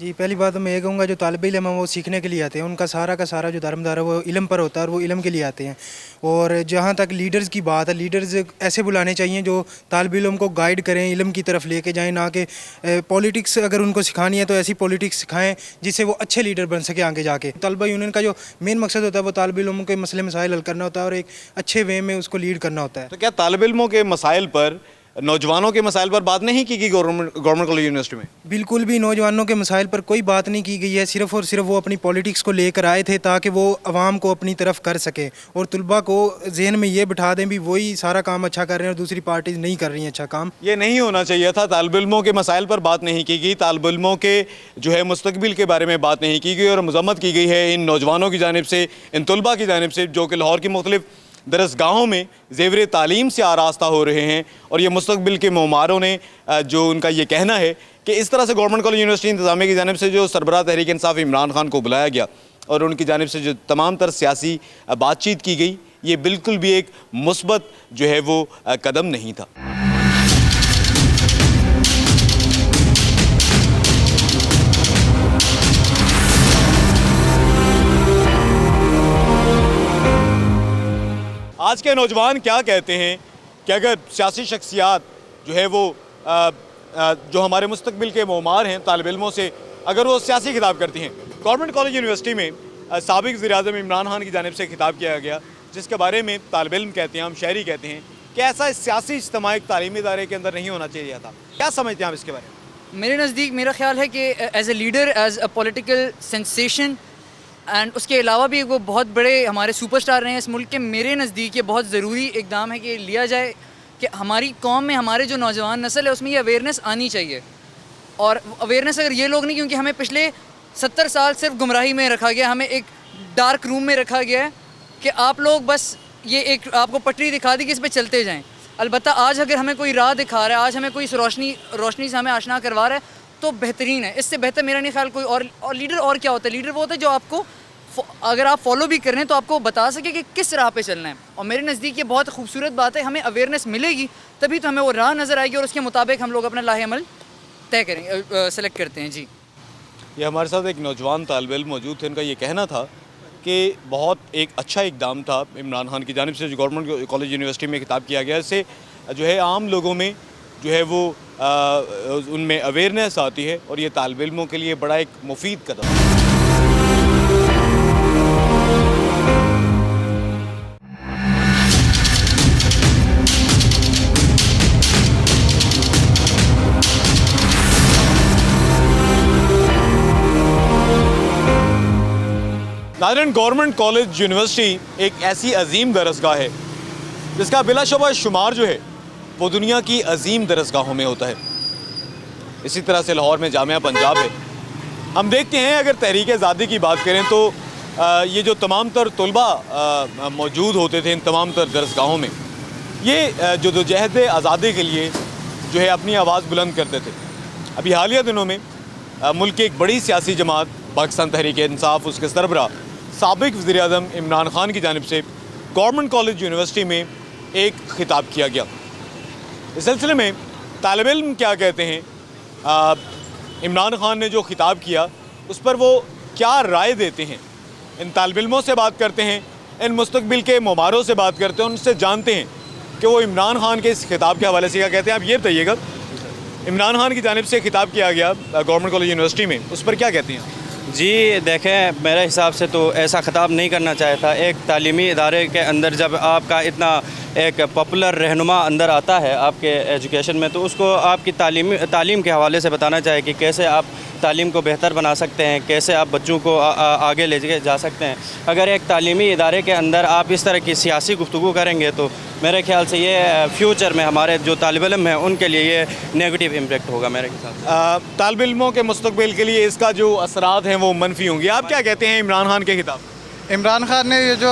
جی پہلی بات تو میں یہ کہوں گا جو طالب علم ہیں وہ سیکھنے کے لیے آتے ہیں، ان کا سارا جو دار ہے وہ علم پر ہوتا ہے اور وہ علم کے لیے آتے ہیں. اور جہاں تک لیڈرز کی بات ہے، لیڈرز ایسے بلانے چاہیے جو طالب علم کو گائیڈ کریں، علم کی طرف لے کے جائیں، نہ کہ پولیٹکس اگر ان کو سکھانی ہے تو ایسی پولیٹکس سکھائیں جس سے وہ اچھے لیڈر بن سکیں آگے جا کے. طلبہ یونین کا جو مین مقصد ہوتا ہے وہ طالب علموں کے مسئلے مسائل حل کرنا ہوتا ہے اور ایک اچھے وے میں اس کو لیڈ کرنا ہوتا ہے. تو کیا طالب علموں کے مسائل پر، نوجوانوں کے مسائل پر بات نہیں کی گئی گورنمنٹ کالج یونیورسٹی میں؟ بالکل بھی نوجوانوں کے مسائل پر کوئی بات نہیں کی گئی ہے، صرف اور صرف وہ اپنی پولیٹکس کو لے کر آئے تھے تاکہ وہ عوام کو اپنی طرف کر سکیں اور طلباء کو ذہن میں یہ بٹھا دیں بھی وہی سارا کام اچھا کر رہے ہیں اور دوسری پارٹیز نہیں کر رہی ہیں اچھا کام. یہ نہیں ہونا چاہیے تھا. طالب علموں کے مسائل پر بات نہیں کی گئی، طالب علموں کے جو ہے مستقبل کے بارے میں بات نہیں کی گئی اور مذمت کی گئی ہے ان نوجوانوں کی جانب سے، ان طلباء کی جانب سے جو کہ لاہور کی مختلف درسگاہوں میں زیور تعلیم سے آراستہ ہو رہے ہیں. اور یہ مستقبل کے معماروں نے جو ان کا یہ کہنا ہے کہ اس طرح سے گورنمنٹ کالج یونیورسٹی انتظامیہ کی جانب سے جو سربراہ تحریک انصاف عمران خان کو بلایا گیا اور ان کی جانب سے جو تمام تر سیاسی بات چیت کی گئی، یہ بالکل بھی ایک مثبت جو ہے وہ قدم نہیں تھا. آج کے نوجوان کیا کہتے ہیں کہ اگر سیاسی شخصیات جو ہے وہ جو ہمارے مستقبل کے معمار ہیں طالب علموں سے اگر وہ سیاسی خطاب کرتی ہیں. گورنمنٹ کالج یونیورسٹی میں سابق وزیر اعظم عمران خان کی جانب سے خطاب کیا گیا جس کے بارے میں طالب علم کہتے ہیں، ہم شہری کہتے ہیں کہ ایسا سیاسی اجتماع ایک تعلیمی ادارے کے اندر نہیں ہونا چاہیے تھا. کیا سمجھتے ہیں آپ اس کے بارے میں؟ میرے نزدیک میرا خیال ہے کہ as a leader, as a political sensation and اس کے علاوہ بھی وہ بہت بڑے ہمارے سپر سٹار رہے ہیں اس ملک کے، میرے نزدیک یہ بہت ضروری اقدام ہے کہ لیا جائے کہ ہماری قوم میں ہمارے جو نوجوان نسل ہے اس میں یہ اویئرنیس آنی چاہیے. اور اویئرنیس اگر یہ لوگ نہیں، کیونکہ ہمیں پچھلے 70 سال صرف گمراہی میں رکھا گیا، ہمیں ایک ڈارک روم میں رکھا گیا ہے کہ آپ لوگ بس یہ ایک آپ کو پٹری دکھا دی کہ اس پہ چلتے جائیں. البتہ آج اگر ہمیں کوئی راہ دکھا رہا ہے، آج ہمیں کوئی اس روشنی سے ہمیں آشنا کروا رہا ہے تو بہترین ہے. اس سے بہتر میرا نہیں خیال کوئی اور لیڈر اور کیا ہوتا ہے. لیڈر وہ ہوتا ہے جو آپ کو اگر آپ فالو بھی کر رہے ہیں تو آپ کو بتا سکے کہ کس راہ پہ چلنا ہے. اور میرے نزدیک یہ بہت خوبصورت بات ہے. ہمیں اویئرنیس ملے گی تبھی تو ہمیں وہ راہ نظر آئے گی اور اس کے مطابق ہم لوگ اپنا لاہ عمل طے کریں سلیکٹ کرتے ہیں. جی یہ ہمارے ساتھ ایک نوجوان طالب علم موجود تھے. ان کا یہ کہنا تھا کہ بہت ایک اچھا اقدام تھا عمران خان کی جانب سے جو گورنمنٹ کالج یونیورسٹی میں خطاب کیا گیا. اس سے جو ہے عام لوگوں میں جو ہے وہ ان میں اویئرنیس آتی ہے اور یہ طالب علموں کے لیے بڑا ایک مفید قدم ہے. ناظرین، گورنمنٹ کالج یونیورسٹی ایک ایسی عظیم درسگاہ ہے جس کا بلا شبہ شمار جو ہے وہ دنیا کی عظیم درسگاہوں میں ہوتا ہے. اسی طرح سے لاہور میں جامعہ پنجاب ہے. ہم دیکھتے ہیں اگر تحریک آزادی کی بات کریں تو یہ جو تمام تر طلباء موجود ہوتے تھے ان تمام تر درسگاہوں میں، یہ جدوجہد آزادی کے لیے جو ہے اپنی آواز بلند کرتے تھے. ابھی حالیہ دنوں میں ملک کی ایک بڑی سیاسی جماعت پاکستان تحریک انصاف، اس کے سربراہ سابق وزیر اعظم عمران خان کی جانب سے گورنمنٹ کالج یونیورسٹی میں ایک خطاب کیا گیا. اس سلسلے میں طالب علم کیا کہتے ہیں، عمران خان نے جو خطاب کیا اس پر وہ کیا رائے دیتے ہیں. ان طالب علموں سے بات کرتے ہیں، ان مستقبل کے معماروں سے بات کرتے ہیں، ان سے جانتے ہیں کہ وہ عمران خان کے اس خطاب کے حوالے سے کیا کہتے ہیں. آپ یہ بتائیے گا، عمران خان کی جانب سے خطاب کیا گیا گورنمنٹ کالج یونیورسٹی میں، اس پر کیا کہتے ہیں؟ جی دیکھیں، میرے حساب سے تو ایسا خطاب نہیں کرنا چاہتا تھا. ایک تعلیمی ادارے کے اندر جب آپ کا اتنا ایک پاپولر رہنما اندر آتا ہے آپ کے ایجوکیشن میں تو اس کو آپ کی تعلیم کے حوالے سے بتانا چاہے کہ کیسے آپ تعلیم کو بہتر بنا سکتے ہیں، کیسے آپ بچوں کو آگے لے کے جا سکتے ہیں. اگر ایک تعلیمی ادارے کے اندر آپ اس طرح کی سیاسی گفتگو کریں گے تو میرے خیال سے یہ فیوچر میں ہمارے جو طالب علم ہیں ان کے لیے یہ نیگیٹو امپیکٹ ہوگا میرے حساب سے. طالب علموں کے مستقبل کے لیے اس کا جو اثرات ہیں وہ منفی ہوں گے. آپ کیا کہتے ہیں عمران خان کے خطاب؟ عمران خان نے یہ جو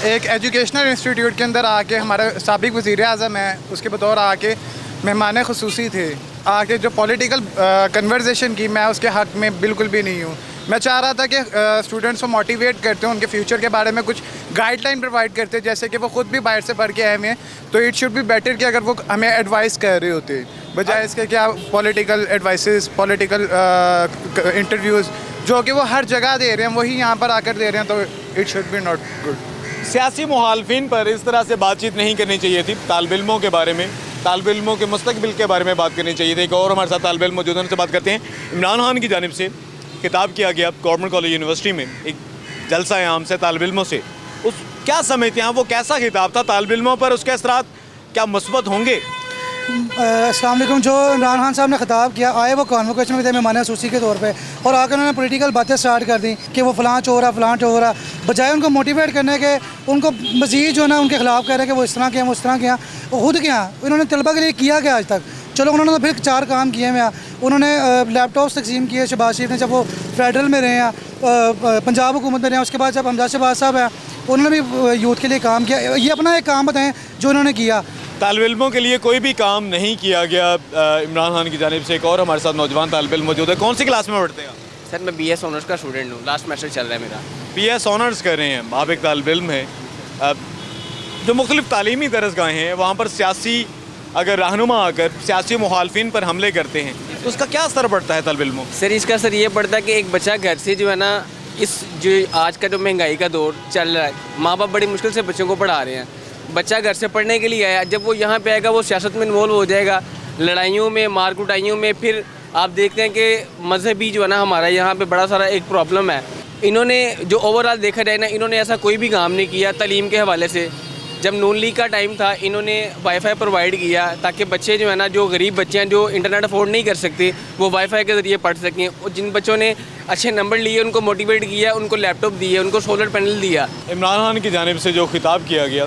ایک ایجوکیشنل انسٹیٹیوٹ کے اندر آ کے ہمارے سابق وزیر اعظم ہیں اس کے بطور آ کے مہمان خصوصی تھے، آ کے جو پولیٹیکل کنورزیشن کی، میں اس کے حق میں بالکل بھی نہیں ہوں. میں چاہ رہا تھا کہ اسٹوڈنٹس کو موٹیویٹ کرتے ہیں، ان کے فیوچر کے بارے میں کچھ گائیڈ لائن پرووائڈ کرتے، جیسے کہ وہ خود بھی باہر سے پڑھ کے آئے ہوئے ہیں تو اٹ شوڈ بی بیٹر کہ اگر وہ ہمیں ایڈوائز کر رہے ہوتے. بجائے اس کے کیا پولیٹیکل ایڈوائسز، پولیٹیکل انٹرویوز جو کہ وہ ہر جگہ دے رہے ہیں وہی یہاں پر آ کر دے رہے ہیں، تو it should be not good. سیاسی مخالفین پر اس طرح سے بات چیت نہیں کرنی چاہیے تھی. طالب علموں کے بارے میں، طالب علموں کے مستقبل کے بارے میں بات کرنی چاہیے تھی. ایک اور ہمارے ساتھ طالب علم موجود ہیں، ان سے بات کرتے ہیں. عمران خان کی جانب سے خطاب کیا گیا گورنمنٹ کالج یونیورسٹی میں ایک جلسہ عام سے طالب علموں سے. اس کیا سمجھتے ہیں وہ کیسا خطاب تھا طالب علموں پر؟ اس کے اثرات کیا مثبت ہوں گے؟ السلام علیکم. جو عمران خان صاحب نے خطاب کیا، آئے وہ کانوکیشن میں تھے مہمان خصوصی کے طور پہ، اور آ کر انہوں نے پولیٹیکل باتیں سٹارٹ کر دیں کہ وہ فلاں چور ہے فلاں چور ہے، بجائے ان کو موٹیویٹ کرنے کے ان کو مزید جو ہے نا ان کے خلاف کہہ رہے ہیں کہ وہ اس طرح کے ہیں وہ اس طرح کے ہیں. وہ خود کیا انہوں نے طلبہ کے لیے کیا کیا آج تک؟ چلو انہوں نے تو پھر 4 کام کیے ہیں. انہوں نے لیپ ٹاپس تقسیم کیے شہباز شریف نے جب وہ فیڈرل میں رہے ہیں، پنجاب حکومت میں رہے ہیں. اس کے بعد جب حمزہ شہباز صاحب ہیں انہوں نے بھی یوتھ کے لیے کام کیا. یہ اپنا ایک کام بتائیں جو انہوں نے کیا. طالب علموں کے لیے کوئی بھی کام نہیں کیا گیا عمران خان کی جانب سے. ایک اور ہمارے ساتھ نوجوان طالب علم موجود ہے. کون سی کلاس میں پڑھتے ہیں آپ؟ سر میں بی ایس آنرس کا اسٹوڈنٹ ہوں، لاسٹ سیمسٹر چل رہا ہے میرا. بی ایس آنرس کر رہے ہیں آپ، ایک طالب علم ہیں. جو مختلف تعلیمی درسگاہیں ہیں وہاں پر سیاسی اگر رہنما آ کر سیاسی مخالفین پر حملے کرتے ہیں تو اس کا کیا اثر پڑتا ہے طالب علموں؟ سر اس کا اثر یہ پڑتا ہے کہ ایک بچہ گھر سے جو ہے نا، اس جو آج کا جو مہنگائی کا دور چل رہا ہے، ماں باپ بڑی مشکل سے بچوں کو پڑھا رہے ہیں. بچہ گھر سے پڑھنے کے لیے آیا، جب وہ یہاں پہ آئے گا وہ سیاست میں انوالو ہو جائے گا، لڑائیوں میں، مار کٹائیوں میں. پھر آپ دیکھتے ہیں کہ مذہبی جو ہے نا ہمارا یہاں پہ بڑا سارا ایک پرابلم ہے. انہوں نے جو اوور آل دیکھا جائے نا، انہوں نے ایسا کوئی بھی کام نہیں کیا تعلیم کے حوالے سے. جب نون لیگ کا ٹائم تھا انہوں نے وائی فائی پرووائڈ کیا تاکہ بچے جو ہے نا، جو غریب بچے ہیں جو انٹرنیٹ افورڈ نہیں کر سکتے، وہ وائی فائی کے ذریعے پڑھ سکیں. اور جن بچوں نے اچھے نمبر لیے ان کو موٹیویٹ کیا، ان کو لیپ ٹاپ دیے، ان کو سولر پینل دیا. عمران خان کی جانب سے جو خطاب کیا گیا،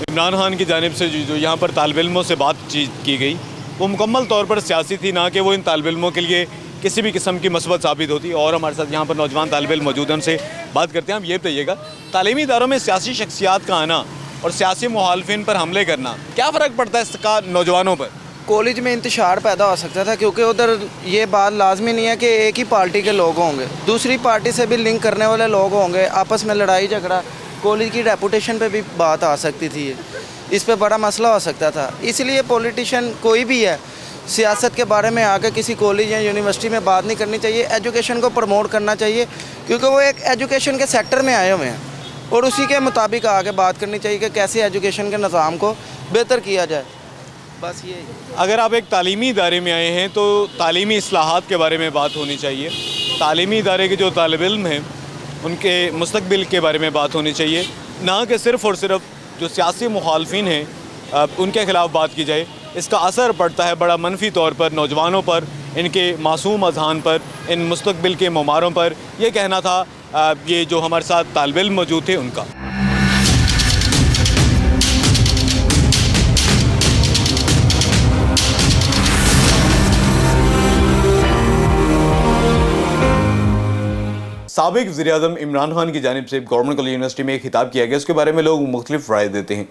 عمران خان کی جانب سے جو یہاں پر طالب علموں سے بات چیت کی گئی، وہ مکمل طور پر سیاسی تھی، نہ کہ وہ ان طالب علموں کے لیے کسی بھی قسم کی مثبت ثابت ہوتی. اور ہمارے ساتھ یہاں پر نوجوان طالب علم موجود ہیں، ان سے بات کرتے ہیں. آپ یہ بتائیے گا تعلیمی اداروں میں سیاسی شخصیات کا آنا اور سیاسی مخالفین پر حملے کرنا کیا فرق پڑتا ہے اس کا نوجوانوں پر؟ کالج میں انتشار پیدا ہو سکتا تھا، کیونکہ ادھر یہ بات لازمی نہیں ہے کہ ایک ہی پارٹی کے لوگ ہوں گے، دوسری پارٹی سے بھی لنک کرنے والے لوگ ہوں گے، آپس میں لڑائی جھگڑا، کالج کی ریپوٹیشن پہ بھی بات آ سکتی تھی، اس پہ بڑا مسئلہ ہو سکتا تھا. اس لیے پولیٹیشین کوئی بھی ہے سیاست کے بارے میں آ کے کسی کالج یا یونیورسٹی میں بات نہیں کرنی چاہیے. ایجوکیشن کو پروموٹ کرنا چاہیے، کیونکہ وہ ایک ایجوکیشن کے سیکٹر میں آئے ہوئے ہیں، اور اسی کے مطابق آگے بات کرنی چاہیے کہ کیسے ایجوکیشن کے نظام کو بہتر کیا جائے. بس یہ اگر آپ ایک تعلیمی ادارے میں آئے ہیں تو تعلیمی اصلاحات کے بارے میں بات ہونی چاہیے. تعلیمی ادارے کے جو طالب علم ہیں ان کے مستقبل کے بارے میں بات ہونی چاہیے، نہ کہ صرف اور صرف جو سیاسی مخالفین ہیں ان کے خلاف بات کی جائے. اس کا اثر پڑتا ہے بڑا منفی طور پر نوجوانوں پر، ان کے معصوم اذہان پر، ان مستقبل کے معماروں پر. یہ کہنا تھا یہ جو ہمارے ساتھ طالب علم موجود تھے ان کا. سابق وزیر اعظم عمران خان کی جانب سے گورنمنٹ کالج یونیورسٹی میں ایک خطاب کیا گیا، اس کے بارے میں لوگ مختلف رائے دیتے ہیں.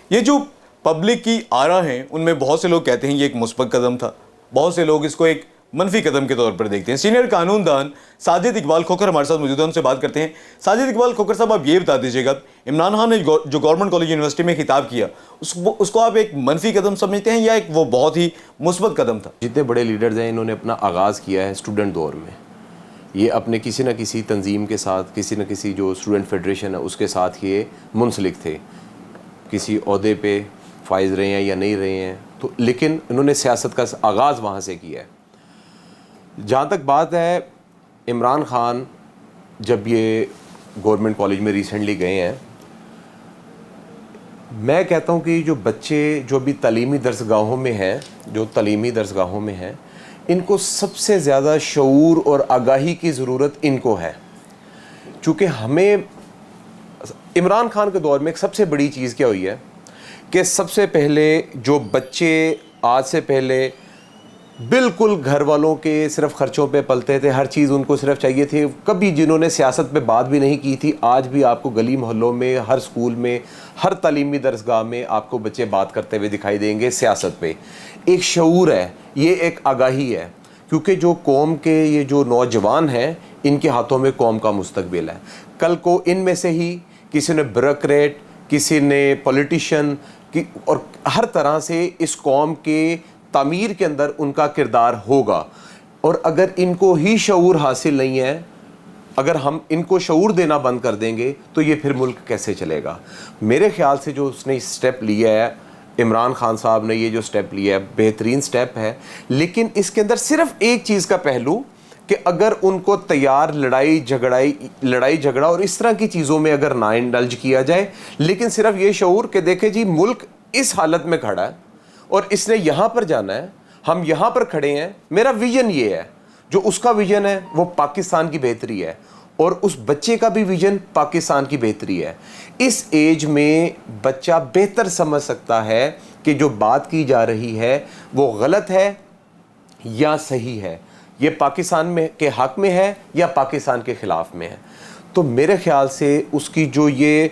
یہ جو پبلک کی آرا ہیں ان میں بہت سے لوگ کہتے ہیں یہ ایک مثبت قدم تھا، بہت سے لوگ اس کو ایک منفی قدم کے طور پر دیکھتے ہیں. سینئر قانون دان ساجد اقبال کھوکھر ہمارے ساتھ موجود ہیں، ان سے بات کرتے ہیں. ساجد اقبال کھوکھر صاحب، آپ یہ بتا دیجیے گا عمران خان نے جو گورنمنٹ کالج یونیورسٹی میں خطاب کیا اس کو آپ ایک منفی قدم سمجھتے ہیں یا ایک وہ بہت ہی مثبت قدم تھا؟ جتنے بڑے لیڈرز ہیں انہوں نے اپنا آغاز کیا ہے اسٹوڈنٹ دور میں. یہ اپنے کسی نہ کسی تنظیم کے ساتھ، کسی نہ کسی جو اسٹوڈنٹ فیڈریشن ہے اس کے ساتھ یہ منسلک تھے، کسی عہدے پہ فائز رہے ہیں یا نہیں رہے ہیں تو، لیکن انہوں نے سیاست کا آغاز وہاں سے کیا ہے. جہاں تک بات ہے عمران خان جب یہ گورنمنٹ کالج میں ریسنٹلی گئے ہیں، میں کہتا ہوں کہ جو بچے جو بھی تعلیمی درسگاہوں میں ہیں ان کو سب سے زیادہ شعور اور آگاہی کی ضرورت ان کو ہے. چونکہ ہمیں عمران خان کے دور میں ایک سب سے بڑی چیز کیا ہوئی ہے کہ سب سے پہلے جو بچے آج سے پہلے بالکل گھر والوں کے صرف خرچوں پہ پلتے تھے، ہر چیز ان کو صرف چاہیے تھی، کبھی جنہوں نے سیاست پہ بات بھی نہیں کی تھی، آج بھی آپ کو گلی محلوں میں، ہر سکول میں، ہر تعلیمی درسگاہ میں آپ کو بچے بات کرتے ہوئے دکھائی دیں گے سیاست پہ. ایک شعور ہے، یہ ایک آگاہی ہے، کیونکہ جو قوم کے یہ جو نوجوان ہیں ان کے ہاتھوں میں قوم کا مستقبل ہے. کل کو ان میں سے ہی کسی نے بیوروکریٹ، کسی نے پولیٹیشین اور ہر طرح سے اس قوم کے تعمیر کے اندر ان کا کردار ہوگا. اور اگر ان کو ہی شعور حاصل نہیں ہے, اگر ہم ان کو شعور دینا بند کر دیں گے تو یہ پھر ملک کیسے چلے گا؟ میرے خیال سے جو اس نے اسٹیپ لیا ہے, عمران خان صاحب نے یہ جو اسٹیپ لیا ہے, بہترین اسٹیپ ہے. لیکن اس کے اندر صرف ایک چیز کا پہلو کہ اگر ان کو تیار لڑائی جھگڑا اور اس طرح کی چیزوں میں اگر نہ انڈلج کیا جائے, لیکن صرف یہ شعور کہ دیکھیں جی ملک اس حالت میں کھڑا ہے اور اس نے یہاں پر جانا ہے, ہم یہاں پر کھڑے ہیں, میرا ویژن یہ ہے, جو اس کا ویژن ہے وہ پاکستان کی بہتری ہے اور اس بچے کا بھی ویژن پاکستان کی بہتری ہے. اس ایج میں بچہ بہتر سمجھ سکتا ہے کہ جو بات کی جا رہی ہے وہ غلط ہے یا صحیح ہے, یہ پاکستان میں کے حق میں ہے یا پاکستان کے خلاف میں ہے. تو میرے خیال سے اس کی جو یہ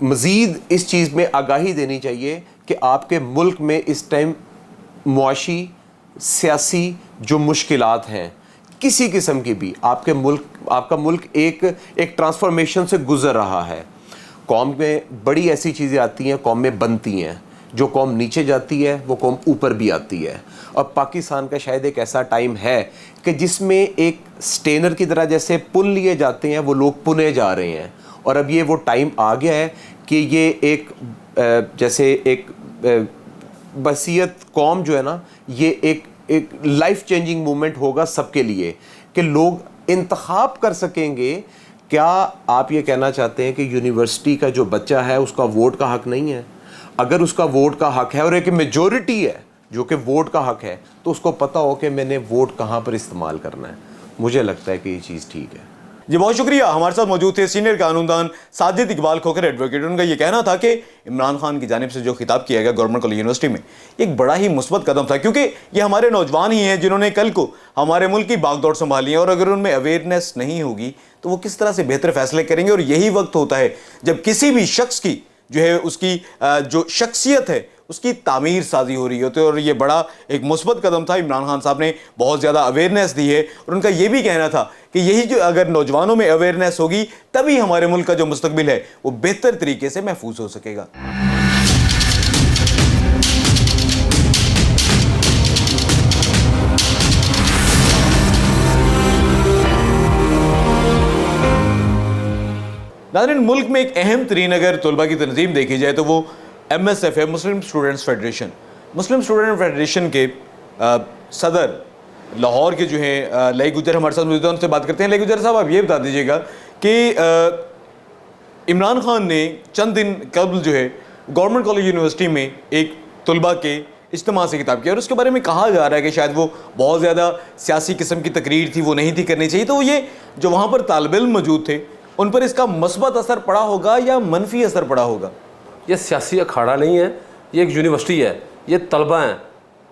مزید اس چیز میں آگاہی دینی چاہیے کہ آپ کے ملک میں اس ٹائم معاشی سیاسی جو مشکلات ہیں کسی قسم کی بھی, آپ کا ملک ایک ٹرانسفارمیشن سے گزر رہا ہے. قوم میں بڑی ایسی چیزیں آتی ہیں, قوم میں بنتی ہیں, جو قوم نیچے جاتی ہے وہ قوم اوپر بھی آتی ہے. اور پاکستان کا شاید ایک ایسا ٹائم ہے کہ جس میں ایک سٹینر کی طرح جیسے پن لیے جاتے ہیں وہ لوگ پنے جا رہے ہیں, اور اب یہ وہ ٹائم آ گیا ہے کہ یہ ایک جیسے ایک بصیرت قوم جو ہے نا, یہ ایک لائف چینجنگ مومنٹ ہوگا سب کے لیے کہ لوگ انتخاب کر سکیں گے. کیا آپ یہ کہنا چاہتے ہیں کہ یونیورسٹی کا جو بچہ ہے اس کا ووٹ کا حق نہیں ہے؟ اگر اس کا ووٹ کا حق ہے اور ایک میجورٹی ہے جو کہ ووٹ کا حق ہے, تو اس کو پتہ ہو کہ میں نے ووٹ کہاں پر استعمال کرنا ہے. مجھے لگتا ہے کہ یہ چیز ٹھیک ہے. جی بہت شکریہ. ہمارے ساتھ موجود تھے سینئر قانون دان ساجد اقبال کھوکھر ایڈوکیٹ. ان کا یہ کہنا تھا کہ عمران خان کی جانب سے جو خطاب کیا گیا گورنمنٹ کالج یونیورسٹی میں ایک بڑا ہی مثبت قدم تھا, کیونکہ یہ ہمارے نوجوان ہی ہیں جنہوں نے کل کو ہمارے ملک کی باغ دوڑ سنبھالی ہے, اور اگر ان میں اویئرنیس نہیں ہوگی تو وہ کس طرح سے بہتر فیصلے کریں گے. اور یہی وقت ہوتا ہے جب کسی بھی شخص کی جو ہے اس کی جو شخصیت ہے اس کی تعمیر سازی ہو رہی ہوتی ہے, اور یہ بڑا ایک مثبت قدم تھا. عمران خان صاحب نے بہت زیادہ اویئرنیس دی ہے, اور ان کا یہ بھی کہنا تھا کہ یہی جو اگر نوجوانوں میں اویئرنیس ہوگی تبھی ہمارے ملک کا جو مستقبل ہے وہ بہتر طریقے سے محفوظ ہو سکے گا. ناظرین, ملک میں ایک اہم ترین اگر طلبہ کی تنظیم دیکھی جائے تو وہ MSF ہے, Muslim Students Federation. Muslim Student Federation کے صدر لاہور کے جو ہیں لئی گجر ہمارے ساتھ موجود ہیں, ان سے بات کرتے ہیں. لئی گجر صاحب, آپ یہ بتا دیجیے گا کہ عمران خان نے چند دن قبل جو ہے گورنمنٹ کالج یونیورسٹی میں ایک طلبہ کے اجتماع سے خطاب کیا, اور اس کے بارے میں کہا جا رہا ہے کہ شاید وہ بہت زیادہ سیاسی قسم کی تقریر تھی, وہ نہیں تھی کرنی چاہیے. تو یہ جو وہاں پر طالب علم موجود تھے ان پر اس کا مثبت اثر پڑا ہوگا یا منفی اثر پڑا ہوگا؟ یہ سیاسی اکھاڑا نہیں ہے, یہ ایک یونیورسٹی ہے, یہ طلبہ ہیں.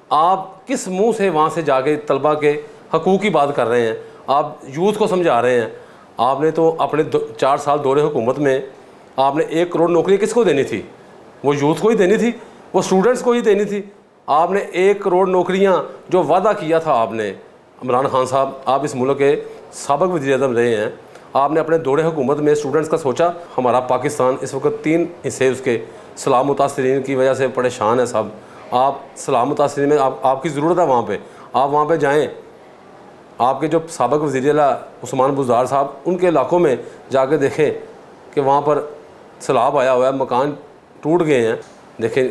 آپ کس منہ سے وہاں سے جا کے طلبہ کے حقوق کی بات کر رہے ہیں؟ آپ یوتھ کو سمجھا رہے ہیں. آپ نے تو اپنے 4 سال دور حکومت میں آپ نے 1 کروڑ نوکری کس کو دینی تھی؟ وہ یوتھ کو ہی دینی تھی, وہ اسٹوڈنٹس کو ہی دینی تھی. آپ نے 1 کروڑ نوکریاں جو وعدہ کیا تھا آپ نے, عمران خان صاحب آپ اس ملک کے سابق وزیر اعظم رہے ہیں, آپ نے اپنے دور حکومت میں اسٹوڈنٹس کا سوچا؟ ہمارا پاکستان اس وقت 3 حصے اس کے سلام متاثرین کی وجہ سے پریشان ہے سب. آپ سلام متاثرین میں آپ کی ضرورت ہے وہاں پہ, آپ وہاں پہ جائیں. آپ کے جو سابق وزیر اعلیٰ عثمان بزدار صاحب, ان کے علاقوں میں جا کے دیکھیں کہ وہاں پر سیلاب آیا ہوا ہے, مکان ٹوٹ گئے ہیں. دیکھیں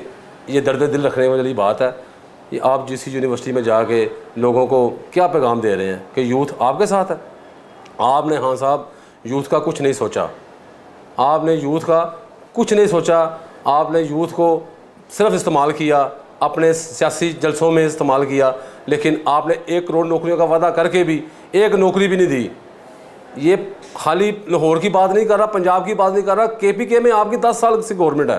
یہ درد دل رکھنے والی بات ہے. یہ آپ جس یونیورسٹی میں جا کے لوگوں کو کیا پیغام دے رہے ہیں کہ یوتھ آپ کے ساتھ ہے؟ آپ نے خان صاحب یوتھ کا کچھ نہیں سوچا, آپ نے یوتھ کا کچھ نہیں سوچا. آپ نے یوتھ کو صرف استعمال کیا, اپنے سیاسی جلسوں میں استعمال کیا, لیکن آپ نے 1 کروڑ نوکریوں کا وعدہ کر کے بھی 1 نوکری بھی نہیں دی. یہ خالی لاہور کی بات نہیں کر رہا, پنجاب کی بات نہیں کر رہا. KPK میں آپ کی 10 سال سے گورنمنٹ ہے.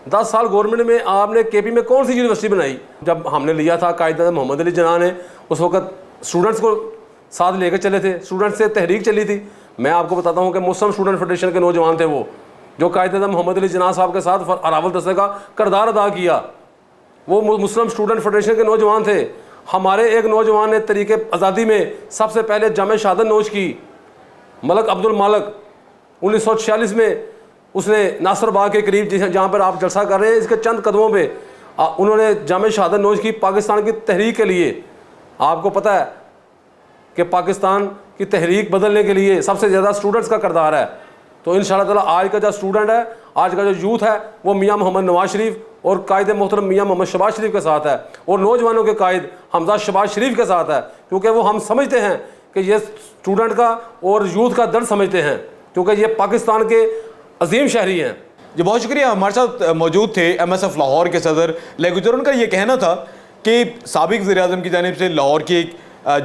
10 سال گورنمنٹ میں آپ نے KP میں کون سی یونیورسٹی بنائی؟ جب ہم نے لیا تھا قائد اعظم محمد علی جناح نے, اس وقت اسٹوڈنٹس کو ساتھ لے کے چلے تھے, اسٹوڈنٹس سے تحریک چلی تھی. میں آپ کو بتاتا ہوں کہ مسلم اسٹوڈنٹ فیڈریشن کے نوجوان تھے وہ, جو قائد اعظم محمد علی جناح صاحب کے ساتھ اراول دستے کا کردار ادا کیا. وہ مسلم اسٹوڈنٹ فیڈریشن کے نوجوان تھے. ہمارے ایک نوجوان نے تحریک آزادی میں سب سے پہلے جامع شہادت نوش کی, ملک عبد المالک. 1946 میں اس نے ناصر باغ کے قریب جہاں پر آپ جلسہ کر رہے ہیں, اس کے چند قدموں پہ انہوں نے جامع شہادت نوش کی پاکستان کی تحریک کے لیے. آپ کو پتہ ہے کہ پاکستان کی تحریک بدلنے کے لیے سب سے زیادہ اسٹوڈنٹس کا کردار ہے. تو انشاءاللہ تعالیٰ آج کا جو اسٹوڈنٹ ہے, آج کا جو یوتھ ہے, وہ میاں محمد نواز شریف اور قائد محترم میاں محمد شہباز شریف کے ساتھ ہے, اور نوجوانوں کے قائد حمزہ شہباز شریف کے ساتھ ہے, کیونکہ وہ ہم سمجھتے ہیں کہ یہ اسٹوڈنٹ کا اور یوتھ کا درد سمجھتے ہیں, کیونکہ یہ پاکستان کے عظیم شہری ہیں. جی بہت شکریہ. ہمارے ساتھ موجود تھے MSF لاہور کے صدر لیگوجر. ان کا یہ کہنا تھا کہ سابق وزیر اعظم کی جانب سے لاہور کی ایک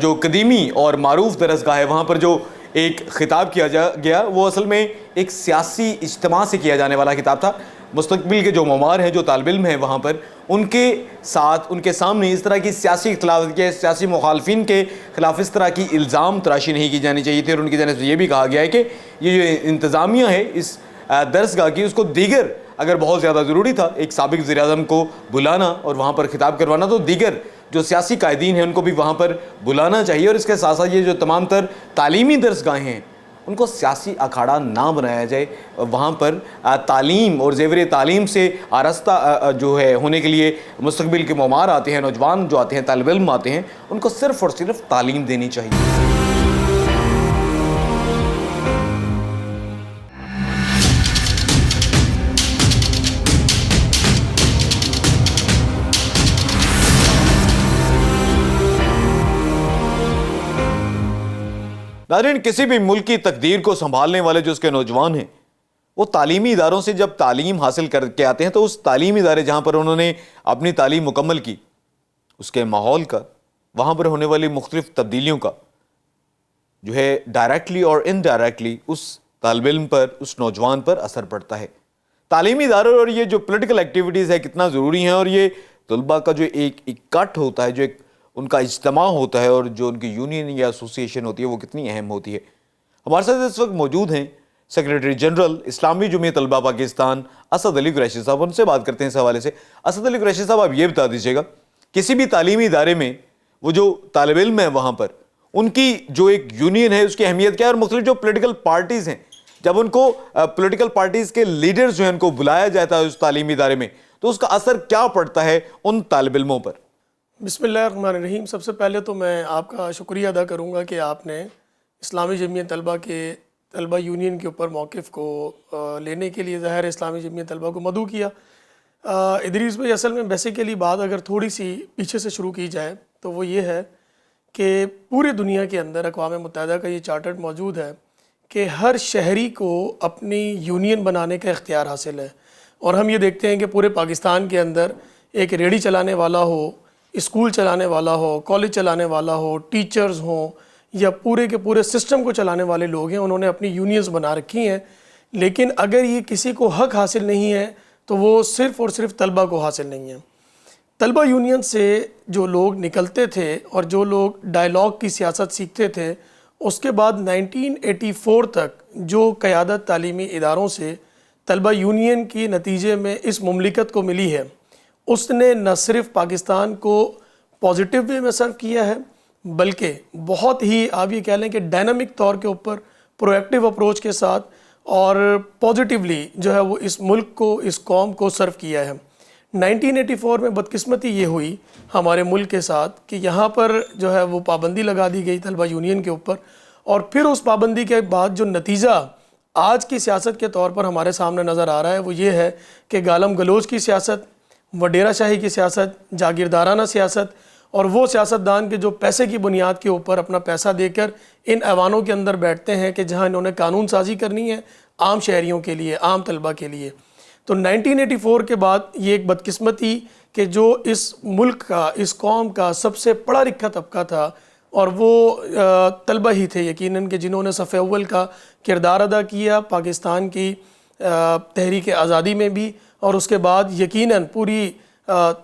جو قدیمی اور معروف درسگاہ ہے وہاں پر جو ایک خطاب کیا گیا وہ اصل میں ایک سیاسی اجتماع سے کیا جانے والا خطاب تھا. مستقبل کے جو معمار ہیں, جو طالب علم ہیں وہاں پر, ان کے ساتھ ان کے سامنے اس طرح کی سیاسی اختلاف کے سیاسی مخالفین کے خلاف اس طرح کی الزام تراشی نہیں کی جانی چاہیے تھی. اور ان کی جانب سے یہ بھی کہا گیا ہے کہ یہ جو انتظامیہ ہے اس درسگاہ کی, اس کو دیگر اگر بہت زیادہ ضروری تھا ایک سابق وزیر اعظم کو بلانا اور وہاں پر خطاب کروانا, تو دیگر جو سیاسی قائدین ہیں ان کو بھی وہاں پر بلانا چاہیے. اور اس کے ساتھ ساتھ یہ جو تمام تر تعلیمی درسگاہیں ہیں ان کو سیاسی اکھاڑا نہ بنایا جائے. وہاں پر تعلیم اور زیور تعلیم سے آراستہ جو ہے ہونے کے لیے مستقبل کے معمار آتے ہیں, نوجوان جو آتے ہیں, طالب علم آتے ہیں, ان کو صرف اور صرف تعلیم دینی چاہیے. ناظرین, کسی بھی ملک کی تقدیر کو سنبھالنے والے جو اس کے نوجوان ہیں وہ تعلیمی اداروں سے جب تعلیم حاصل کر کے آتے ہیں تو اس تعلیمی ادارے جہاں پر انہوں نے اپنی تعلیم مکمل کی, اس کے ماحول کا, وہاں پر ہونے والی مختلف تبدیلیوں کا جو ہے ڈائریکٹلی اور انڈائریکٹلی اس طالب علم پر, اس نوجوان پر اثر پڑتا ہے. تعلیمی اداروں اور یہ جو پولیٹیکل ایکٹیویٹیز ہے کتنا ضروری ہیں, اور یہ طلباء کا جو ایک اکٹھ ہوتا ہے, جو ایک ان کا اجتماع ہوتا ہے, اور جو ان کی یونین یا ایسوسیشن ہوتی ہے وہ کتنی اہم ہوتی ہے. ہمارے ساتھ اس وقت موجود ہیں سیکریٹری جنرل اسلامی جمعیت طلباء پاکستان اسد علی قریشی صاحب. ان سے بات کرتے ہیں اس حوالے سے. اسد علی قریشی صاحب, آپ یہ بتا دیجیے گا کسی بھی تعلیمی ادارے میں وہ جو طالب علم ہیں وہاں پر ان کی جو ایک یونین ہے اس کی اہمیت کیا ہے, اور مختلف جو پولیٹیکل پارٹیز ہیں جب ان کو پولیٹیکل پارٹیز کے لیڈرز جو ہیں ان کو بلایا جاتا ہے اس تعلیمی ادارے میں تو اس کا اثر کیا پڑتا ہے ان طالب علموں پر؟ بسم اللہ الرحمن الرحیم. سب سے پہلے تو میں آپ کا شکریہ ادا کروں گا کہ آپ نے اسلامی جمعیت طلباء کے طلباء یونین کے اوپر موقف کو لینے کے لیے ظاہر اسلامی جمعیت طلباء کو مدعو کیا. ادریس بھائی, اصل میں بیسیکلی بات اگر تھوڑی سی پیچھے سے شروع کی جائے تو وہ یہ ہے کہ پورے دنیا کے اندر اقوام متحدہ کا یہ چارٹر موجود ہے کہ ہر شہری کو اپنی یونین بنانے کا اختیار حاصل ہے. اور ہم یہ دیکھتے ہیں کہ پورے پاکستان کے اندر ایک ریڑھی چلانے والا ہو, اسکول چلانے والا ہو, کالج چلانے والا ہو, ٹیچرز ہوں, یا پورے کے پورے سسٹم کو چلانے والے لوگ ہیں, انہوں نے اپنی یونینز بنا رکھی ہیں. لیکن اگر یہ کسی کو حق حاصل نہیں ہے تو وہ صرف اور صرف طلبہ کو حاصل نہیں ہے. طلبہ یونین سے جو لوگ نکلتے تھے اور جو لوگ ڈائلاگ کی سیاست سیکھتے تھے, اس کے بعد 1984 تک جو قیادت تعلیمی اداروں سے طلبہ یونین کی نتیجے میں اس مملکت کو ملی ہے, اس نے نہ صرف پاکستان کو پازیٹیو وے میں سرو کیا ہے بلکہ بہت ہی آپ یہ کہہ لیں کہ ڈائنامک طور کے اوپر پرو ایکٹیو اپروچ کے ساتھ اور پازیٹیولی جو ہے وہ اس ملک کو, اس قوم کو سرو کیا ہے. 1984 میں بدقسمتی یہ ہوئی ہمارے ملک کے ساتھ کہ یہاں پر جو ہے وہ پابندی لگا دی گئی طلبہ یونین کے اوپر, اور پھر اس پابندی کے بعد جو نتیجہ آج کی سیاست کے طور پر ہمارے سامنے نظر آ رہا ہے وہ یہ ہے کہ گالم گلوچ کی سیاست, وڈیرہ شاہی کی سیاست, جاگیردارانہ سیاست, اور وہ سیاستدان کے جو پیسے کی بنیاد کے اوپر اپنا پیسہ دے کر ان ایوانوں کے اندر بیٹھتے ہیں کہ جہاں انہوں نے قانون سازی کرنی ہے عام شہریوں کے لیے, عام طلبہ کے لیے. تو 1984 کے بعد یہ ایک بدقسمتی کہ جو اس ملک کا, اس قوم کا سب سے پڑھا لکھا طبقہ تھا اور وہ طلبہ ہی تھے یقیناً کہ جنہوں نے صف اول کا کردار ادا کیا پاکستان کی تحریک آزادی میں بھی, اور اس کے بعد یقیناً پوری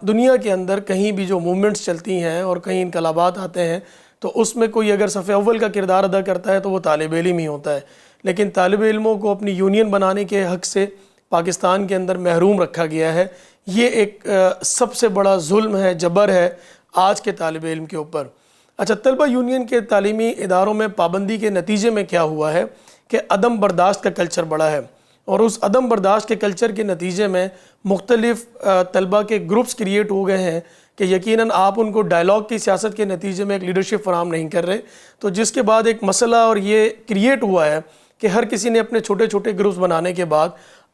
دنیا کے اندر کہیں بھی جو موومنٹس چلتی ہیں اور کہیں انقلابات آتے ہیں تو اس میں کوئی اگر صف اول کا کردار ادا کرتا ہے تو وہ طالب علم ہی ہوتا ہے. لیکن طالب علموں کو اپنی یونین بنانے کے حق سے پاکستان کے اندر محروم رکھا گیا ہے. یہ ایک سب سے بڑا ظلم ہے, جبر ہے آج کے طالب علم کے اوپر. اچھا, طلبہ یونین کے تعلیمی اداروں میں پابندی کے نتیجے میں کیا ہوا ہے کہ عدم برداشت کا کلچر بڑا ہے. اور اس عدم برداشت کے کلچر کے نتیجے میں مختلف طلبہ کے گروپس کریٹ ہو گئے ہیں کہ یقیناً آپ ان کو ڈائلاگ کی سیاست کے نتیجے میں ایک لیڈرشپ فراہم نہیں کر رہے. تو جس کے بعد ایک مسئلہ اور یہ کریٹ ہوا ہے کہ ہر کسی نے اپنے چھوٹے چھوٹے گروپس بنانے کے بعد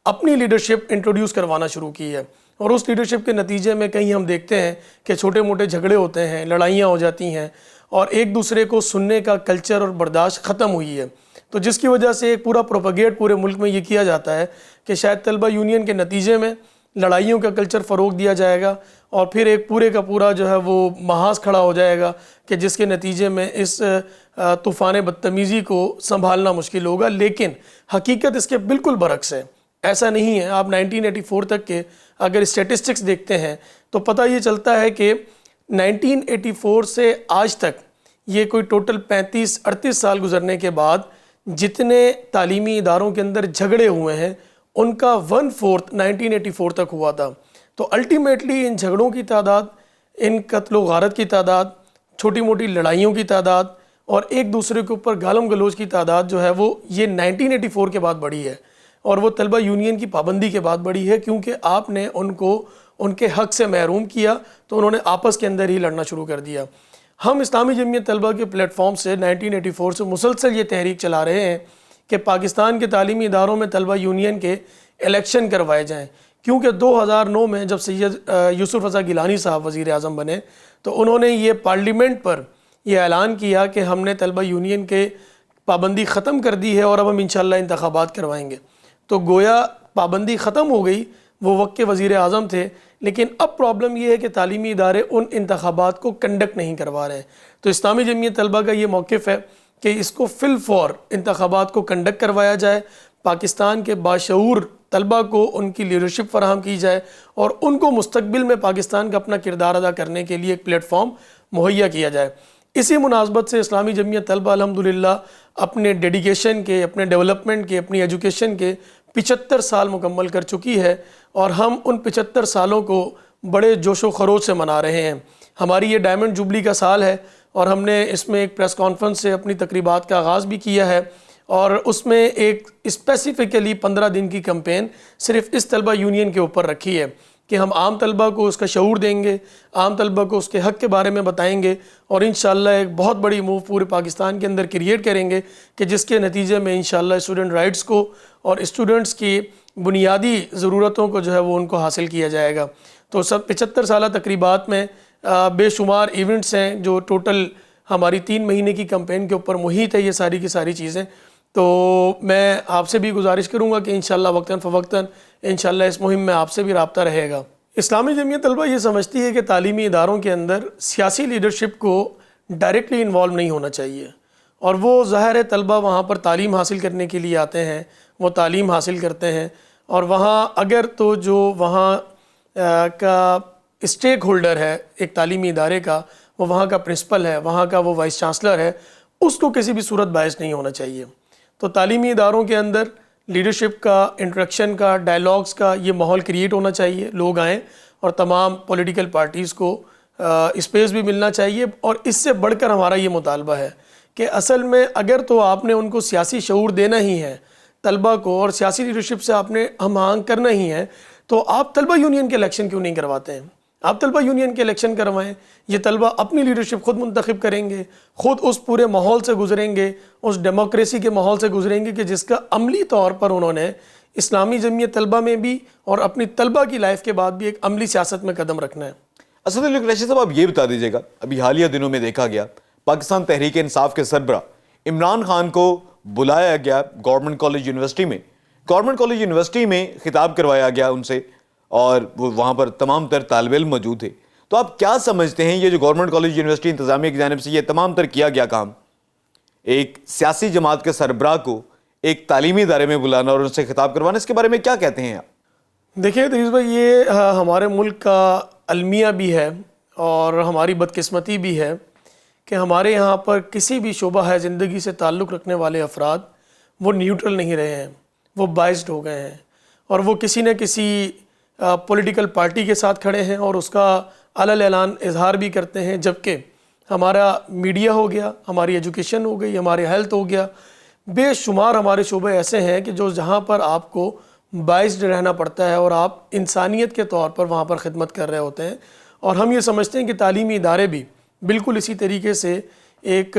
اپنی لیڈرشپ انٹروڈیوس کروانا شروع کی ہے. اور اس لیڈرشپ کے نتیجے میں کہیں ہم دیکھتے ہیں کہ چھوٹے موٹے جھگڑے ہوتے ہیں, لڑائیاں ہو جاتی ہیں, اور ایک دوسرے کو سننے کا کلچر اور برداشت ختم ہوئی ہے. تو جس کی وجہ سے ایک پورا پروپیگیٹ پورے ملک میں یہ کیا جاتا ہے کہ شاید طلبہ یونین کے نتیجے میں لڑائیوں کا کلچر فروغ دیا جائے گا, اور پھر ایک پورے کا پورا جو ہے وہ محاذ کھڑا ہو جائے گا کہ جس کے نتیجے میں اس طوفان بدتمیزی کو سنبھالنا مشکل ہوگا. لیکن حقیقت اس کے بالکل برعکس ہے. ایسا نہیں ہے. آپ 1984 تک کے اگر اسٹیٹسٹکس دیکھتے ہیں تو پتہ یہ چلتا ہے کہ 1984 سے آج تک یہ کوئی ٹوٹل 35-38 سال گزرنے کے بعد جتنے تعلیمی اداروں کے اندر جھگڑے ہوئے ہیں ان کا 1/4 1984 تک ہوا تھا. تو الٹیمیٹلی ان جھگڑوں کی تعداد, ان قتل و غارت کی تعداد, چھوٹی موٹی لڑائیوں کی تعداد اور ایک دوسرے کے اوپر گالم گلوچ کی تعداد جو ہے وہ یہ 1984 کے بعد بڑھی ہے, اور وہ طلبہ یونین کی پابندی کے بعد بڑھی ہے, کیونکہ آپ نے ان کو ان کے حق سے محروم کیا تو انہوں نے آپس کے اندر ہی لڑنا شروع کر دیا. ہم اسلامی جمعیت طلبہ کے پلیٹ فارم سے 1984 سے مسلسل یہ تحریک چلا رہے ہیں کہ پاکستان کے تعلیمی اداروں میں طلبہ یونین کے الیکشن کروائے جائیں, کیونکہ 2009 میں جب سید یوسف رضا گیلانی صاحب وزیر اعظم بنے تو انہوں نے یہ پارلیمنٹ پر یہ اعلان کیا کہ ہم نے طلبہ یونین کے پابندی ختم کر دی ہے اور اب ہم انشاءاللہ انتخابات کروائیں گے. تو گویا پابندی ختم ہو گئی, وہ وقت کے وزیر اعظم تھے, لیکن اب پرابلم یہ ہے کہ تعلیمی ادارے ان انتخابات کو کنڈکٹ نہیں کروا رہے ہیں. تو اسلامی جمعیت طلبہ کا یہ موقف ہے کہ اس کو فی الفور انتخابات کو کنڈکٹ کروایا جائے, پاکستان کے باشعور طلبہ کو ان کی لیڈرشپ فراہم کی جائے اور ان کو مستقبل میں پاکستان کا اپنا کردار ادا کرنے کے لیے ایک پلیٹ فارم مہیا کیا جائے. اسی مناسبت سے اسلامی جمعیت طلبہ الحمدللہ اپنے ڈیڈیکیشن کے, اپنے ڈیولپمنٹ کے, اپنی ایجوکیشن کے 75 سال مکمل کر چکی ہے, اور ہم ان 75 سالوں کو بڑے جوش و خروش سے منا رہے ہیں. ہماری یہ ڈائمنڈ جوبلی کا سال ہے اور ہم نے اس میں ایک پریس کانفرنس سے اپنی تقریبات کا آغاز بھی کیا ہے, اور اس میں ایک اسپیسیفکلی 15 دن کی کمپین صرف اس طلبہ یونین کے اوپر رکھی ہے کہ ہم عام طلبہ کو اس کا شعور دیں گے, عام طلبہ کو اس کے حق کے بارے میں بتائیں گے, اور انشاءاللہ ایک بہت بڑی موو پورے پاکستان کے اندر کریٹ کریں گے کہ جس کے نتیجے میں انشاءاللہ اسٹوڈنٹ رائٹس کو اور اسٹوڈنٹس کی بنیادی ضرورتوں کو جو ہے وہ ان کو حاصل کیا جائے گا. تو سب 75 سالہ تقریبات میں بے شمار ایونٹس ہیں جو ٹوٹل ہماری 3 مہینے کی کمپین کے اوپر محیط ہے یہ ساری کی ساری چیزیں. تو میں آپ سے بھی گزارش کروں گا کہ انشاءاللہ وقتاً فوقتاً انشاءاللہ اس مہم میں آپ سے بھی رابطہ رہے گا. اسلامی جمعیت طلبہ یہ سمجھتی ہے کہ تعلیمی اداروں کے اندر سیاسی لیڈرشپ کو ڈائریکٹلی انوالو نہیں ہونا چاہیے, اور وہ ظاہر ہے طلبہ وہاں پر تعلیم حاصل کرنے کے لیے آتے ہیں, وہ تعلیم حاصل کرتے ہیں, اور وہاں اگر تو جو وہاں کا اسٹیک ہولڈر ہے ایک تعلیمی ادارے کا, وہ وہاں کا پرنسپل ہے, وہاں کا وہ وائس چانسلر ہے, اس کو کسی بھی صورت باعث نہیں ہونا چاہیے. تو تعلیمی اداروں کے اندر لیڈرشپ کا, انٹریکشن کا, ڈائلاگز کا یہ ماحول کریٹ ہونا چاہیے, لوگ آئیں, اور تمام پولیٹیکل پارٹیز کو اسپیس بھی ملنا چاہیے. اور اس سے بڑھ کر ہمارا یہ مطالبہ ہے کہ اصل میں اگر تو آپ نے ان کو سیاسی شعور دینا ہی ہے طلبہ کو, اور سیاسی لیڈرشپ سے آپ نے ہم آہنگ کرنا ہی ہے, تو آپ طلبہ یونین کے الیکشن کیوں نہیں کرواتے ہیں؟ آپ طلبہ یونین کے الیکشن کروائیں. یہ طلبہ اپنی لیڈرشپ خود منتخب کریں گے, خود اس پورے ماحول سے گزریں گے, اس ڈیموکریسی کے ماحول سے گزریں گے کہ جس کا عملی طور پر انہوں نے اسلامی جمعیت طلبہ میں بھی اور اپنی طلبہ کی لائف کے بعد بھی ایک عملی سیاست میں قدم رکھنا ہے. اسد علی قریشی صاحب, آپ یہ بتا دیجیے گا, ابھی حالیہ دنوں میں دیکھا گیا پاکستان تحریک انصاف کے سربراہ عمران خان کو بلایا گیا گورنمنٹ کالج یونیورسٹی میں, گورنمنٹ کالج یونیورسٹی میں خطاب کروایا گیا ان سے, اور وہ وہاں پر تمام تر طالب علم موجود تھے. تو آپ کیا سمجھتے ہیں یہ جو گورنمنٹ کالج یونیورسٹی انتظامیہ کی جانب سے یہ تمام تر کیا گیا کام, ایک سیاسی جماعت کے سربراہ کو ایک تعلیمی ادارے میں بلانا اور ان سے خطاب کروانا, اس کے بارے میں کیا کہتے ہیں آپ؟ دیکھیں دریس بھائی, یہ ہمارے ملک کا المیہ بھی ہے اور ہماری بدقسمتی بھی ہے کہ ہمارے یہاں پر کسی بھی شعبہ ہے زندگی سے تعلق رکھنے والے افراد وہ نیوٹرل نہیں رہے ہیں, وہ بائسڈ ہو گئے ہیں, اور وہ کسی نہ کسی پولیٹیکل پارٹی کے ساتھ کھڑے ہیں اور اس کا علل اعلان اظہار بھی کرتے ہیں. جبکہ ہمارا میڈیا ہو گیا, ہماری ایجوکیشن ہو گئی, ہمارے ہیلتھ ہو گیا, بے شمار ہمارے شعبے ایسے ہیں کہ جو جہاں پر آپ کو باعث رہنا پڑتا ہے اور آپ انسانیت کے طور پر وہاں پر خدمت کر رہے ہوتے ہیں. اور ہم یہ سمجھتے ہیں کہ تعلیمی ادارے بھی بالکل اسی طریقے سے ایک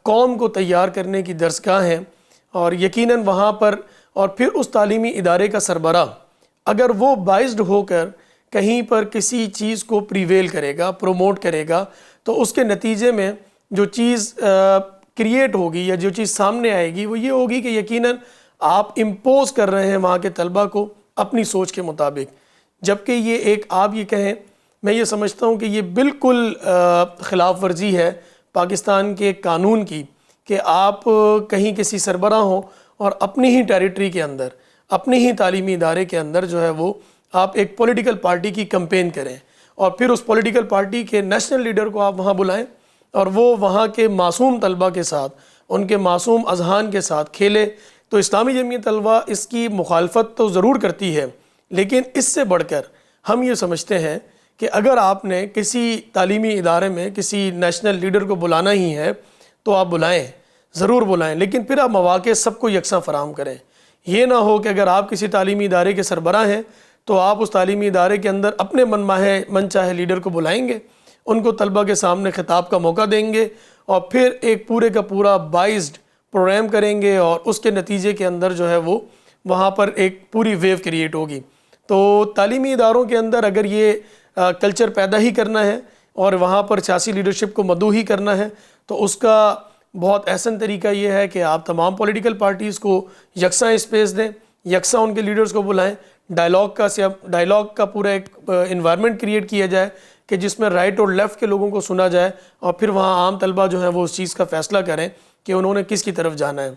قوم کو تیار کرنے کی درسگاہ ہیں. اور یقیناً وہاں پر اور پھر اس تعلیمی ادارے کا سربراہ اگر وہ باعث ہو کر کہیں پر کسی چیز کو پریویل کرے گا، پروموٹ کرے گا، تو اس کے نتیجے میں جو چیز کریٹ ہوگی یا جو چیز سامنے آئے گی وہ یہ ہوگی کہ یقیناً آپ امپوز کر رہے ہیں وہاں کے طلبہ کو اپنی سوچ کے مطابق. جبکہ یہ ایک آپ یہ کہیں، میں یہ سمجھتا ہوں کہ یہ بالکل خلاف ورزی ہے پاکستان کے قانون کی کہ آپ کہیں کسی سربراہ ہوں اور اپنی ہی ٹیریٹری کے اندر، اپنی ہی تعلیمی ادارے کے اندر جو ہے وہ آپ ایک پولیٹیکل پارٹی کی کمپین کریں اور پھر اس پولیٹیکل پارٹی کے نیشنل لیڈر کو آپ وہاں بلائیں اور وہ وہاں کے معصوم طلبہ کے ساتھ، ان کے معصوم اذہان کے ساتھ کھیلے. تو اسلامی جمعیت طلبہ اس کی مخالفت تو ضرور کرتی ہے، لیکن اس سے بڑھ کر ہم یہ سمجھتے ہیں کہ اگر آپ نے کسی تعلیمی ادارے میں کسی نیشنل لیڈر کو بلانا ہی ہے تو آپ بلائیں، ضرور بلائیں، لیکن پھر آپ مواقع سب کو یکساں فراہم کریں. یہ نہ ہو کہ اگر آپ کسی تعلیمی ادارے کے سربراہ ہیں تو آپ اس تعلیمی ادارے کے اندر اپنے من چاہے لیڈر کو بلائیں گے، ان کو طلبہ کے سامنے خطاب کا موقع دیں گے اور پھر ایک پورے کا پورا بائزڈ پروگرام کریں گے اور اس کے نتیجے کے اندر جو ہے وہ وہاں پر ایک پوری ویو کریٹ ہوگی. تو تعلیمی اداروں کے اندر اگر یہ کلچر پیدا ہی کرنا ہے اور وہاں پر سیاسی لیڈرشپ کو مدعو ہی کرنا ہے تو اس کا بہت احسن طریقہ یہ ہے کہ آپ تمام پولیٹیکل پارٹیز کو یکساں اسپیس دیں، یکساں ان کے لیڈرز کو بلائیں، ڈائلاگ کا پورا ایک انوائرمنٹ کریٹ کیا جائے کہ جس میں رائٹ اور لیفٹ کے لوگوں کو سنا جائے اور پھر وہاں عام طلبہ جو ہیں وہ اس چیز کا فیصلہ کریں کہ انہوں نے کس کی طرف جانا ہے.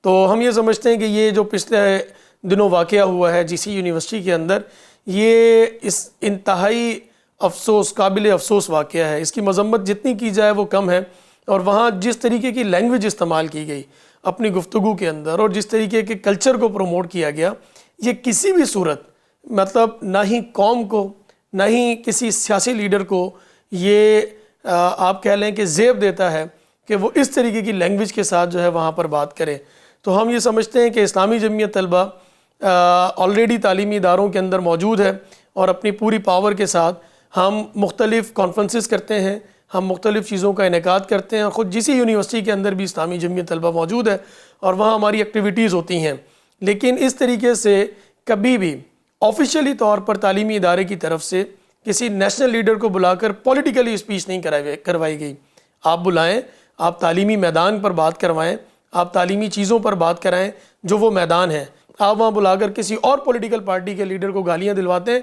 تو ہم یہ سمجھتے ہیں کہ یہ جو پچھلے دنوں واقعہ ہوا ہے GC یونیورسٹی کے اندر، یہ اس انتہائی قابل افسوس واقعہ ہے. اس کی مذمت جتنی کی جائے وہ کم ہے. اور وہاں جس طریقے کی لینگویج استعمال کی گئی اپنی گفتگو کے اندر اور جس طریقے کے کلچر کو پروموٹ کیا گیا، یہ کسی بھی صورت مطلب نہ ہی قوم کو نہ ہی کسی سیاسی لیڈر کو یہ آپ کہہ لیں کہ زیب دیتا ہے کہ وہ اس طریقے کی لینگویج کے ساتھ جو ہے وہاں پر بات کرے. تو ہم یہ سمجھتے ہیں کہ اسلامی جمعیت طلبہ آلریڈی تعلیمی اداروں کے اندر موجود ہے اور اپنی پوری پاور کے ساتھ ہم مختلف کانفرنسز کرتے ہیں، ہم مختلف چیزوں کا انعقاد کرتے ہیں. خود GC یونیورسٹی کے اندر بھی اسلامی جمعیت طلبہ موجود ہے اور وہاں ہماری ایکٹیویٹیز ہوتی ہیں. لیکن اس طریقے سے کبھی بھی آفیشیلی طور پر تعلیمی ادارے کی طرف سے کسی نیشنل لیڈر کو بلا کر پولیٹیکلی اسپیچ نہیں کروائی گئی. آپ بلائیں، آپ تعلیمی میدان پر بات کروائیں، آپ تعلیمی چیزوں پر بات کرائیں جو وہ میدان ہے. آپ وہاں بلا کر کسی اور پولیٹیکل پارٹی کے لیڈر کو گالیاں دلواتے ہیں.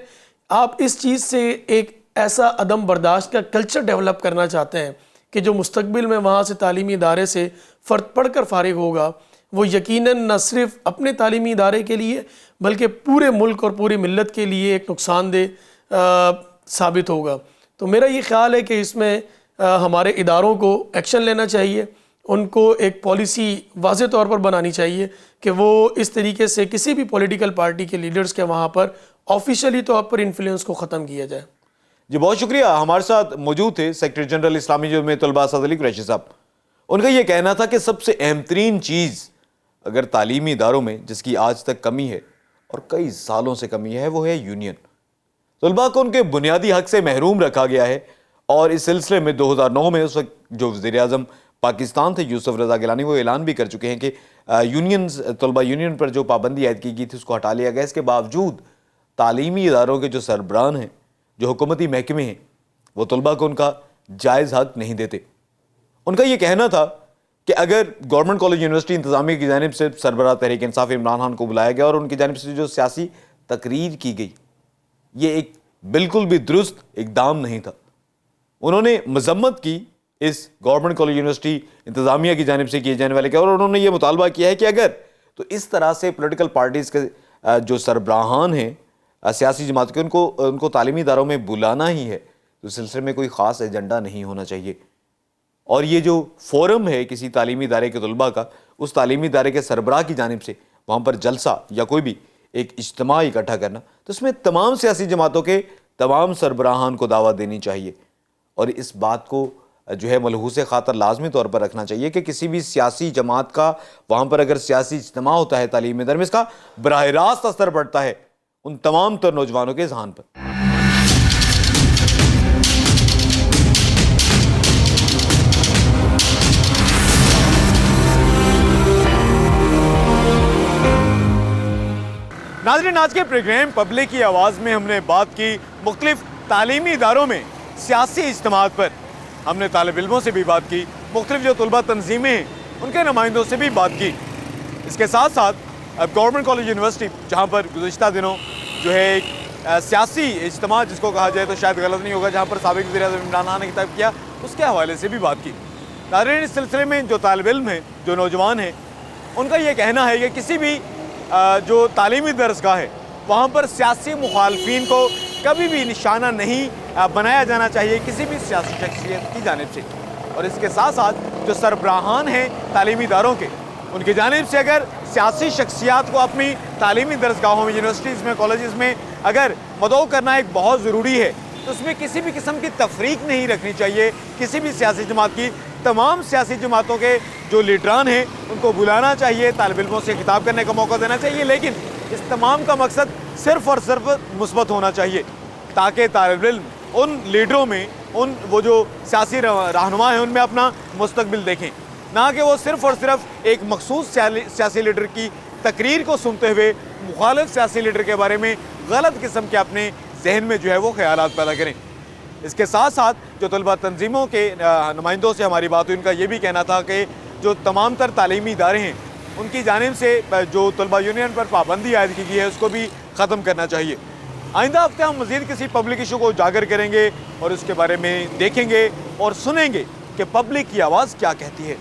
آپ اس چیز سے ایک ایسا عدم برداشت کا کلچر ڈیولپ کرنا چاہتے ہیں کہ جو مستقبل میں وہاں سے تعلیمی ادارے سے فرد پڑھ کر فارغ ہوگا وہ یقیناً نہ صرف اپنے تعلیمی ادارے کے لیے بلکہ پورے ملک اور پوری ملت کے لیے ایک نقصان دہ ثابت ہوگا. تو میرا یہ خیال ہے کہ اس میں ہمارے اداروں کو ایکشن لینا چاہیے، ان کو ایک پالیسی واضح طور پر بنانی چاہیے کہ وہ اس طریقے سے کسی بھی پولیٹیکل پارٹی کے لیڈرز کے وہاں پر آفیشیلی طور پر انفلوئنس کو ختم کیا جائے. جی بہت شکریہ. ہمارے ساتھ موجود تھے سیکرٹری جنرل اسلامی جمعیت طلبہ اسد علی قریشی صاحب. ان کا یہ کہنا تھا کہ سب سے اہم ترین چیز اگر تعلیمی اداروں میں جس کی آج تک کمی ہے اور کئی سالوں سے کمی ہے وہ ہے یونین. طلباء کو ان کے بنیادی حق سے محروم رکھا گیا ہے اور اس سلسلے میں 2009 میں اس وقت جو وزیر اعظم پاکستان تھے یوسف رضا گیلانی وہ اعلان بھی کر چکے ہیں کہ طلبہ یونین پر جو پابندی عائد کی گئی تھی اس کو ہٹا لیا گیا. اس کے باوجود تعلیمی اداروں کے جو سربراہ ہیں، جو حکومتی محکمے ہیں، وہ طلباء کو ان کا جائز حق نہیں دیتے. ان کا یہ کہنا تھا کہ اگر گورنمنٹ کالج یونیورسٹی انتظامیہ کی جانب سے سربراہ تحریک انصاف عمران خان کو بلایا گیا اور ان کی جانب سے جو سیاسی تقریر کی گئی یہ ایک بالکل بھی درست اقدام نہیں تھا. انہوں نے مذمت کی اس گورنمنٹ کالج یونیورسٹی انتظامیہ کی جانب سے کیے جانے والے اور انہوں نے یہ مطالبہ کیا ہے کہ اگر تو اس طرح سے پولیٹیکل پارٹیز کے جو سربراہان ہیں سیاسی جماعت کے ان کو تعلیمی اداروں میں بلانا ہی ہے تو اس سلسلے میں کوئی خاص ایجنڈا نہیں ہونا چاہیے. اور یہ جو فورم ہے کسی تعلیمی ادارے کے طلباء کا، اس تعلیمی ادارے کے سربراہ کی جانب سے وہاں پر جلسہ یا کوئی بھی ایک اجتماع اکٹھا کرنا، تو اس میں تمام سیاسی جماعتوں کے تمام سربراہان کو دعوت دینی چاہیے اور اس بات کو جو ہے ملحوظ خاطر لازمی طور پر رکھنا چاہیے کہ کسی بھی سیاسی جماعت کا وہاں پر اگر سیاسی اجتماع ہوتا ہے تعلیمی ادارے میں، اس کا براہ راست اثر پڑتا ہے ان تمام تر نوجوانوں کے ذہن پر۔ ناظرین، آج کے پروگرام پبلک کی آواز میں ہم نے بات کی مختلف تعلیمی اداروں میں سیاسی اجتماعات پر۔ ہم نے طالب علموں سے بھی بات کی، مختلف جو طلبہ تنظیمیں ہیں ان کے نمائندوں سے بھی بات کی۔ اس کے ساتھ ساتھ اب گورنمنٹ کالج یونیورسٹی جہاں پر گزشتہ دنوں جو ہے ایک سیاسی اجتماع جس کو کہا جائے تو شاید غلط نہیں ہوگا، جہاں پر سابق وزیر اعظم عمران خان نے خطاب کیا، اس کے حوالے سے بھی بات کی۔ ناظرین، اس سلسلے میں جو طالب علم ہیں، جو نوجوان ہیں، ان کا یہ کہنا ہے کہ کسی بھی جو تعلیمی درسگاہ ہے وہاں پر سیاسی مخالفین کو کبھی بھی نشانہ نہیں بنایا جانا چاہیے کسی بھی سیاسی شخصیت کی جانب سے۔ اور اس کے ساتھ ساتھ جو سربراہان ہیں تعلیمی اداروں کے، ان کی جانب سے اگر سیاسی شخصیات کو اپنی تعلیمی درسگاہوں میں، یونیورسٹیز میں، کالجز میں اگر مدعو کرنا ایک بہت ضروری ہے تو اس میں کسی بھی قسم کی تفریق نہیں رکھنی چاہیے کسی بھی سیاسی جماعت کی۔ تمام سیاسی جماعتوں کے جو لیڈران ہیں ان کو بلانا چاہیے، طالب علموں سے خطاب کرنے کا موقع دینا چاہیے، لیکن اس تمام کا مقصد صرف اور صرف مثبت ہونا چاہیے تاکہ طالب علم ان لیڈروں میں، ان وہ جو سیاسی رہنما ہیں ان میں اپنا مستقبل دیکھیں، نہ کہ وہ صرف اور صرف ایک مخصوص سیاسی لیڈر کی تقریر کو سنتے ہوئے مخالف سیاسی لیڈر کے بارے میں غلط قسم کے اپنے ذہن میں جو ہے وہ خیالات پیدا کریں۔ اس کے ساتھ ساتھ جو طلبہ تنظیموں کے نمائندوں سے ہماری بات ہوئی، ان کا یہ بھی کہنا تھا کہ جو تمام تر تعلیمی ادارے ہیں ان کی جانب سے جو طلبہ یونین پر پابندی عائد کی گئی ہے اس کو بھی ختم کرنا چاہیے۔ آئندہ ہفتے ہم مزید کسی پبلک ایشو کو اجاگر کریں گے اور اس کے بارے میں دیکھیں گے اور سنیں گے کہ پبلک کی آواز کیا کہتی ہے۔